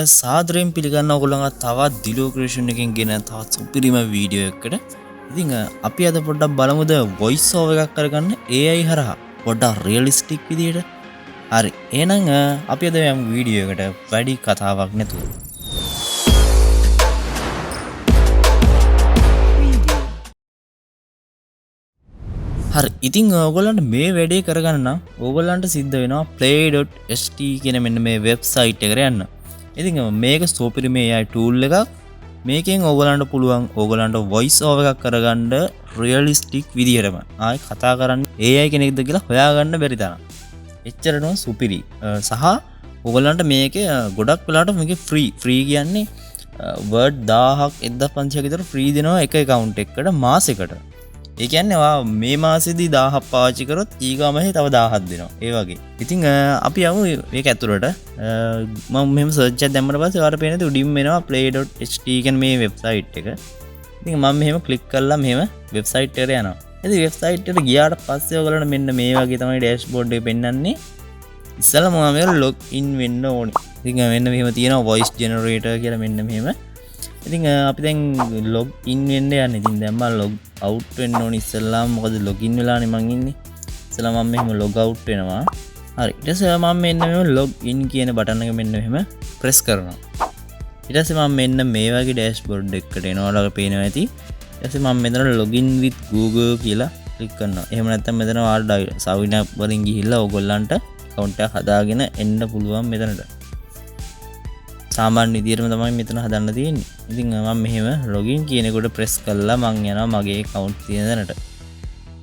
සාදරයෙන් පිළිගන්න ඔයගොල්ලන්ට තවත් දිලු ක්‍රියේෂන් එකකින් ගෙන තවත් සුපිරිම වීඩියෝ එකකට. ඉතින් අපි අද පොඩ්ඩක් බලමුද වොයිස් ඕවර් එකක් කරගන්න AI හරහා පොඩ්ඩක් රියලිස්ටික් විදියට. හරි. එහෙනම් අපි අද යමු වීඩියෝ එකට වැඩි කතාවක් නැතුව. හරි. ඉතින් ඔයගොල්ලන්ට මේ වැඩේ කරගන්න නම් ඔයගොල්ලන්ට සිද්ධ වෙනවා play.st කියන මෙන්න මේ වෙබ්සයිට් එකට යන්න. ඉතින් මේක සුපිරිම AI tool එකක්. මේකෙන් ඕගොල්ලන්ට පුළුවන් ඕගොල්ලන්ට voice over එකක් කරගන්න realistic විදිහටම. ආයි කතා කරන්නේ AI කෙනෙක්ද කියලා හොයාගන්න බැරි තරම්. එච්චරටම සුපිරි. සහ ඕගොල්ලන්ට මේකේ ගොඩක් වෙලාවට මේකේ free කියන්නේ word 1000ක් 1500ක් විතර free දෙනවා එක account එකකට මාසෙකට. ඒ කියන්නේ මේ මාසෙදී 1000ක් පාවිච්චි කරොත් ඊගා මාසේ තව 1000ක් දෙනවා. ඒ වගේ. ඉතින් අපි යමු මේක ඇතුළට. මම මෙහෙම සර්ච් එකක් දැම්මම පස්සේ ඔයාලට පේනවා උඩින්ම එනවා play.ht කියන මේ වෙබ්සයිට් එක. ඉතින් මම මෙහෙම ක්ලික් කරලා මෙහෙම වෙබ්සයිට් එකට යනවා. ඉතින් වෙබ්සයිට් එකට ගියාට පස්සේ ඔයගොල්ලන්ට මෙන්න මේ වගේ තමයි ඩෑෂ්බෝඩ් එක පෙන්වන්නේ. ඉස්සෙල්ලාම මම මේක log in වෙන්න ඕනේ. ඉතින් මෙන්න මෙහෙම තියෙනවා voice generator කියලා මෙන්න මෙහෙම. ඉතින් අපි දැන් log in වෙන්න යන්නේ. ඉතින් දැන් මම log out වෙන්න ඕනේ ඉස්සෙල්ලාම. මොකද log in වෙලානේ මං ඉන්නේ. ඉස්සෙල්ලා මම මෙහෙම log out වෙනවා. හරි. ඊට පස්සේ මම මෙන්න මෙහෙම log in කියන බටන් එක මෙන්න මෙහෙම press කරනවා. ඊට පස්සේ මම මෙන්න මේ වගේ dashboard එකකට එනවා. ඔයාලට පේනවා ඇති. ඊට පස්සේ මම මෙතන login with Google කියලා ක්ලික් කරනවා. එහෙම නැත්නම් මෙතන ඔයාලට sign up වලින් ගිහිල්ලා ඕගොල්ලන්ට account එකක් හදාගෙන එන්න පුළුවන් මෙතනට. සාමාන්‍ය විදියටම තමයි මෙතන හදන්න තියෙන්නේ. ඉතින් මම මෙහෙම login කියන එකට press කරලා මං යනවා මගේ account තියෙන තැනට.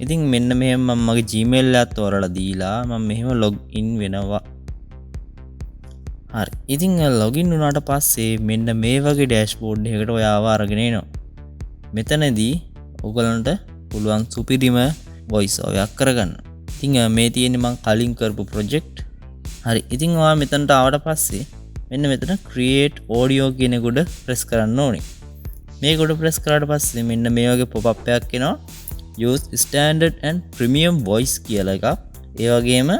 ඉතින් මෙන්න මෙහෙම මම මගේ Gmail එකත් තෝරලා දීලා මම මෙහෙම login වෙනවා. හරි. ඉතින් login වුණාට පස්සේ මෙන්න මේ වගේ dashboard එකකට ඔයාව අරගෙන එනවා. මෙතනදී ඔයගලන්ට පුළුවන් සුපිරිම voice over එකක් කරගන්න. ඉතින් මේ තියෙන්නේ මං කලින් කරපු project. හරි. ඉතින් ඔයා මෙතනට ආවට පස්සේ මෙන්න මෙතන create audio කියන එකට press කරන්න ඕනේ. මේකට press කරාට පස්සේ මෙන්න මේ වගේ pop up එකක් එනවා. use standard and premium voice කියලා එකක්. ඒ වගේම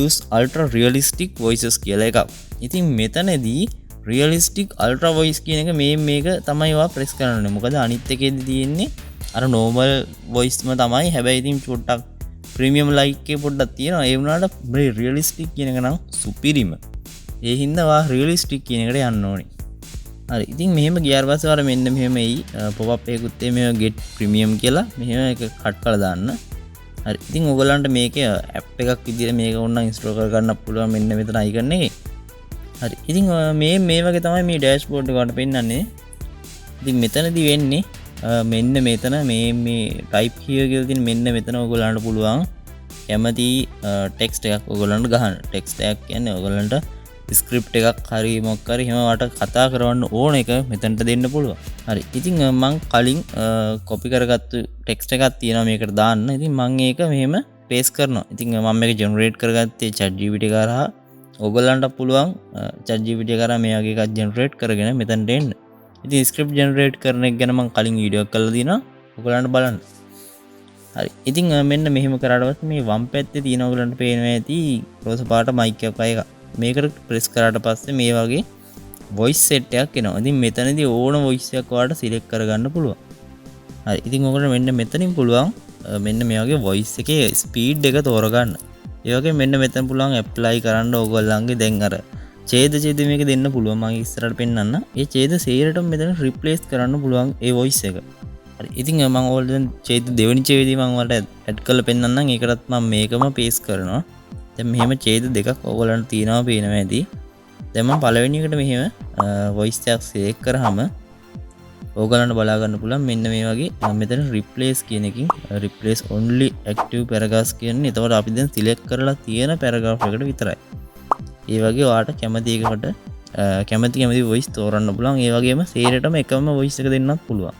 use ultra realistic voices කියලා එකක්. ඉතින් මෙතනදී realistic ultra voice කියන එක මේක තමයි ඔයා press කරන්න ඕනේ. මොකද අනිත් එකේදී තියෙන්නේ අර normal voice ම තමයි. හැබැයි ඉතින් පොඩ්ඩක් premium like එකේ පොඩ්ඩක් තියෙනවා. ඒ වුණාට මේ realistic කියන එක නම් සුපිරිම. ඒ හින්දා රියලිස්ටික් කියන එකට යන්න ඕනේ. හරි. ඉතින් මෙහෙම ගියාට පස්සේ වර මෙන්න මෙහෙම එයි pop up එකකුත් මේ get premium කියලා මෙහෙම එක කට් කරලා දාන්න. හරි. ඉතින් ඔයගලන්ට මේකේ app එකක් විදිහට මේක ඕන නම් install කරගන්න පුළුවන් මෙන්න මෙතන icon එකේ. හරි. ඉතින් මේ වගේ තමයි මේ dashboard එක වලට පෙන්නන්නේ. ඉතින් මෙතනදී වෙන්නේ මෙන්න මෙතන මේ type here කියලා තියෙන මෙන්න මෙතන ඔයගලන්ට පුළුවන් කැමති text එකක් ඔයගලන්ට ගහන්න. text එකක් කියන්නේ ඔයගලන්ට ස්ක්‍රිප්ට් එකක් හරි මොකක් හරි එහෙම වට කතා කරවන්න ඕන එක මෙතනට දෙන්න පුළුවන්. හරි. ඉතින් මං කලින් කොපි කරගත්තු ටෙක්ස්ට් එකක් තියෙනවා මේකට දාන්න. ඉතින් මං ඒක මෙහෙම පේස්ට් කරනවා. ඉතින් මම මේක ජෙනරේට් කරගත්තේ ChatGPT කරා. ඕගොල්ලන්ට පුළුවන් ChatGPT කරා මේ වගේ එකක් ජෙනරේට් කරගෙන මෙතනට එන්න. ඉතින් ස්ක්‍රිප්ට් ජෙනරේට් කරන එක ගැන මං කලින් වීඩියෝ එකක් කරලා දිනවා. ඕගොල්ලන්ට බලන්න. හරි. ඉතින් මෙන්න මෙහෙම කරාට පස්සේ මේ වම් පැත්තේ තියෙන ඕගොල්ලන්ට පේනවා ඇති රෝස පාට මයික් එකක්. මේකට ප්‍රෙස් කරාට පස්සේ මේ වගේ voice set එකක් එනවා. ඉතින් මෙතනදී ඕන voice එකක් ඔයාලට select කරගන්න පුළුවන්. හරි. ඉතින් ඔයගොල්ලෝ මෙන්න මෙතනින් පුළුවන් මෙන්න මේ වගේ voice එකේ speed එක තෝරගන්න. ඒ වගේ මෙන්න මෙතන පුළුවන් apply කරන්න ඕගොල්ලන්ගේ දැන් අර ඡේද මේක දෙන්න පුළුවන්. මම ඉස්සරහට පෙන්නන්න. ඒ ඡේද සේරටම මෙතන replace කරන්න පුළුවන් ඒ voice එක. හරි. ඉතින් මම ඕල් දැන් ඡේද දෙවෙනි ඡේදෙදී මම ඔයාලට add කරලා පෙන්නන්නම්. ඒකටත් මම මේකම paste කරනවා. දැන් මෙහෙම ඡේද දෙකක් ඕගොල්ලන්ට තියෙනවා පේනවා ඇති. දැන් මම පළවෙනි එකට මෙහෙම voice එකක් select කරාම ඕගොල්ලන්ට බලා ගන්න පුළුවන් මෙන්න මේ වගේ මෙතන replace කියන එකකින් replace only active paragraphs කියන්නේ. එතකොට අපි දැන් select කරලා තියෙන paragraph එකට විතරයි. ඒ වගේ ඔයාලට කැමති එකකට කැමති voice තෝරන්න පුළුවන්. ඒ වගේම සේරටම එකම voice එක දෙන්නත් පුළුවන්.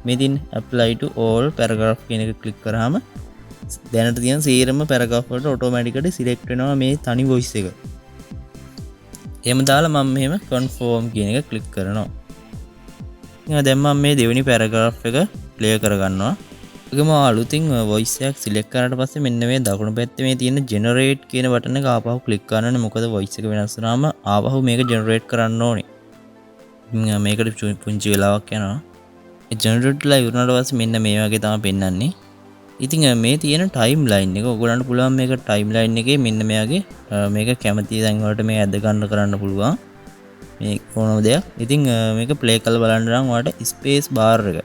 මේදින් apply to all paragraph කියන එක click කරාම දැනට තියෙන සේරම paragraph වලට automatically select වෙනවා මේ තනි voice එක. එහෙම දාලා මම මෙහෙම confirm කියන එක click කරනවා. ඉතින් දැන් මම මේ දෙවෙනි paragraph එක play කරගන්නවා. ඒකම අලුතින් වොයිස් එකක් සිලෙක්ට් කරාට පස්සේ මෙන්න මේ දකුණු පැත්තේ මේ තියෙන ජෙනරේට් කියන බටන් එක ආපහු ක්ලික් කරනනේ. මොකද වොයිස් එක වෙනස් වුණාම ආපහු මේක ජෙනරේට් කරන්න ඕනේ. මේකට පුංචි වෙලාවක් යනවා. ඒ ජෙනරේට්ලා ඉවරනට පස්සේ මෙන්න මේ වගේ තමයි පෙන්වන්නේ. ඉතින් මේ තියෙන ටයිම් ලයින් එක ඔයගොල්ලන්ට පුළුවන් මේක ටයිම් ලයින් එකේ මෙන්න මෙයාගේ මේක කැමති තැන් වලට මේ ඇද ගන්න කරන්න පුළුවන්. මේ කොනම දෙයක්. ඉතින් මේක ප්ලේ කරලා බලන්න නම් ඔයාලට ස්පේස් බාර් එක.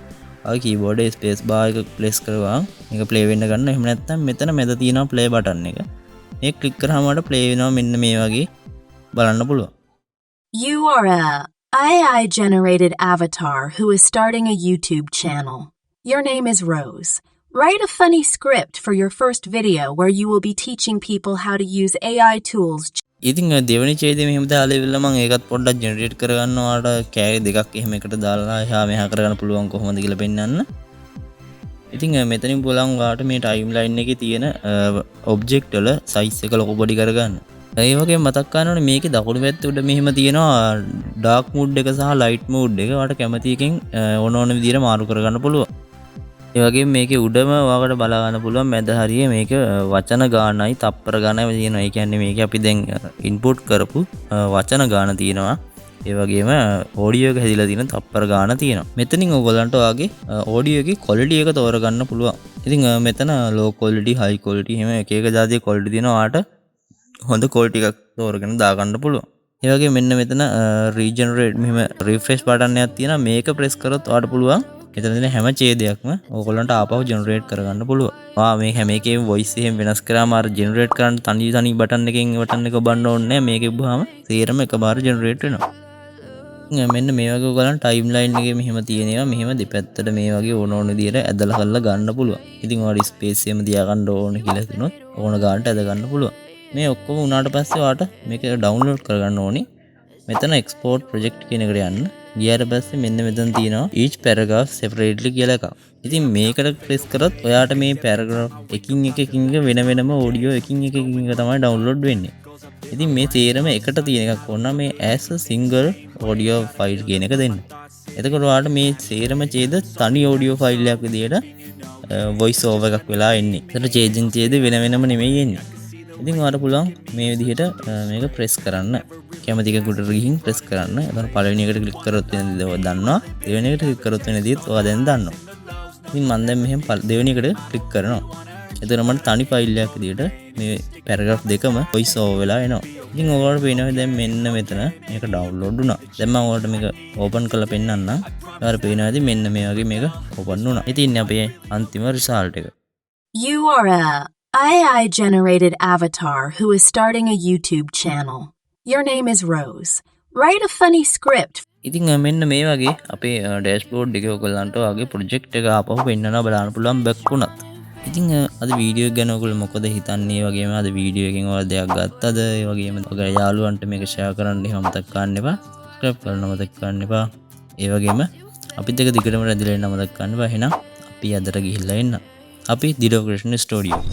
ආ කීබෝඩ් එකේ ස්පේස් බාර් එක ප්‍රෙස් කරවම් මේක ප්ලේ වෙන්න ගන්න. එහෙම නැත්නම් මෙතන මැද තියෙනවා ප්ලේ බටන් එක. මේක ක්ලික් කරාම ඔයාලට ප්ලේ වෙනවා මෙන්න මේ වගේ බලන්න පුළුවන්. You are a AI generated avatar who is starting a YouTube channel. Your name is Rose. Write a funny script for your first video where you will be teaching people how to use AI tools. ඉතින් දෙවෙනි ඡේදෙ මෙහෙම දාලා ඉවරලා මම ඒකත් පොඩ්ඩක් generate කරගන්න ඔයාලට කෑලි දෙකක් එහෙම එකට දාලා එහා මෙහා කරගන්න පුළුවන් කොහොමද කියලා පෙන්නන්න. ඉතින් මෙතනින් බලන් ඔයාලට මේ ටයිම් ලයින් එකේ තියෙන ඔබ්ජෙක්ට් වල සයිස් එක ලොකු පොඩි කරගන්න. ඒ වගේම මතක් කරගන්න මේකේ දකුණු පැත්තේ උඩ මෙහෙම තියෙනවා ඩාර්ක් මූඩ් එක සහ ලයිට් මූඩ් එක. ඔයාලට කැමති එකෙන් ඕන විදිහට මාරු කරගන්න පුළුවන්. ඒ වගේම මේකේ උඩම ඔයාලට බලා ගන්න පුළුවන් මැද හරියේ මේක වචන ගානයි තප්පර ගානයි තියෙනවා. ඒ කියන්නේ මේක අපි දැන් ඉන්පුට් කරපු වචන ගාන තියෙනවා. ඒ වගේම ඔඩියෝ එක හැදිලා තියෙන තප්පර ගාන තියෙනවා. මෙතනින් ඔයගලන්ට ඔයාගේ ඔඩියෝ එකේ ක්වොලිටි එක තෝරගන්න පුළුවන්. ඉතින් මෙතන ලෝ ක්වොලිටි හයි ක්වොලිටි එහෙම එක එක જાතියේ ක්වොලිටි තියෙනවා. ඔයාලට හොඳ ක්වොලිටි එකක් තෝරගෙන දාගන්න පුළුවන්. ඒ වගේ මෙන්න මෙතන රීජනරේට් මෙහෙම රිෆ්‍රෙෂ් බටන් එකක් තියෙනවා. මේක ප්‍රෙස් කරොත් ඔයාලට පුළුවන් මෙතන තියෙන හැම ඡේදයක්ම ඕගොල්ලන්ට ආපහු ජෙනරේට් කරගන්න පුළුවන්. මේ හැම එකේම වොයිස් එහෙම වෙනස් කරාම අර ජෙනරේට් කරන්න තනි බටන් එකෙන් බටන් එක ඔබන්න ඕනේ නැහැ. මේක ඉබ්බාම සේරම එකපාර ජෙනරේට් වෙනවා. මෙන්න මේ වගේ ඔයගලන් ටයිම් ලයින් එකේ මෙහෙම තියෙනවා. මෙහෙම දෙපැත්තට මේ වගේ ඕන විදියට ඇදලා කරලා ගන්න පුළුවන්. ඉතින් ඔයාලා ස්පේස් එකම තියාගන්න ඕන කියලා හිතුනොත් ඕන ගානට ඇද ගන්න පුළුවන්. මේ ඔක්කොම උනාට පස්සේ ඔයාලට මේක ඩවුන්ලෝඩ් කරගන්න ඕනේ. මෙතන එක්ස්පෝර්ට් ප්‍රොජෙක්ට් කියන එකට යන්න. ගියාට පස්සේ මෙන්න මෙතන තියෙනවා each paragraph separately කියලා එකක්. ඉතින් මේකට ප්‍රෙස් කරොත් ඔයාට මේ paragraph එකින් එක වෙන වෙනම audio එකින් එක තමයි download වෙන්නේ. ඉතින් මේ තේරම එකට තියෙන එකක් ඕන මේ as a single audio file කියන එක දෙන්න. එතකොට ඔයාට මේ තේරම ඡේද තනි audio file එකක් විදියට voice over එකක් වෙලා එන්නේ. ඒතර changing ඡේද වෙන වෙනම නෙමෙයි එන්නේ. ඉතින් ඔයාලට පුළුවන් මේ විදිහට මේක ප්‍රෙස් කරන්න. කැමති එකකට ගිහින් ප්‍රෙස් කරන්න. එතන පළවෙනි එකට ක්ලික් කරොත් වෙන දේ ඔයා දන්නවා. දෙවෙනි එකට ක්ලික් කරොත් වෙන දේත් ඔයා දැන් දන්නවා. ඉතින් මම දැන් මෙහෙම දෙවෙනි එකට ක්ලික් කරනවා. එතන මට තනි ෆයිල් එකක් විදිහට මේ පැරග්‍රාෆ් දෙකම voice over වෙලා එනවා. ඉතින් ඔයාලට පේනවා දැන් මෙන්න මෙතන මේක ඩවුන්ලෝඩ් වුණා. දැන් මම ඔයාලට මේක ඕපන් කරලා පෙන්නන්නම්. ඔයාලට පේනවා ඉතින් මෙන්න මේ වගේ මේක ඕපන් වුණා. ඉතින් අපේ අන්තිම රිසල්ට් එක. You are a AI generated avatar who is starting a YouTube channel. Your name is Rose. Write a funny script. ඉතින් මෙන්න මේ වගේ අපේ ඩෑෂ්බෝඩ් එකේ ඔයගොල්ලන්ට ඔයාගේ ප්‍රොජෙක්ට් එක ආපහු පෙන්නනවා බලන්න පුළුවන් බැක් වුණත්. ඉතින් අද වීඩියෝ එක ගැන ඔයගොල්ලෝ මොකද හිතන්නේ? ඒ වගේම අද වීඩියෝ එකෙන් ඔයාලා දෙයක් ගත්තද? ඒ වගේම ඔයගේ යාළුවන්ට මේක ෂෙයා කරන්න එහෙම මතක් ගන්න එපා. සබ්ස්ක්‍රයිබ් කරන්න මතක් ගන්න එපා. ඒ වගේම අපිත් එක දිගටම රැඳිලා ඉන්න මතක් ගන්න එපා. එහෙනම් අපි අදට ගිහිල්ලා එන්න. අපි දිලු ක්‍රිෂ්ණ ස්ටුඩියෝ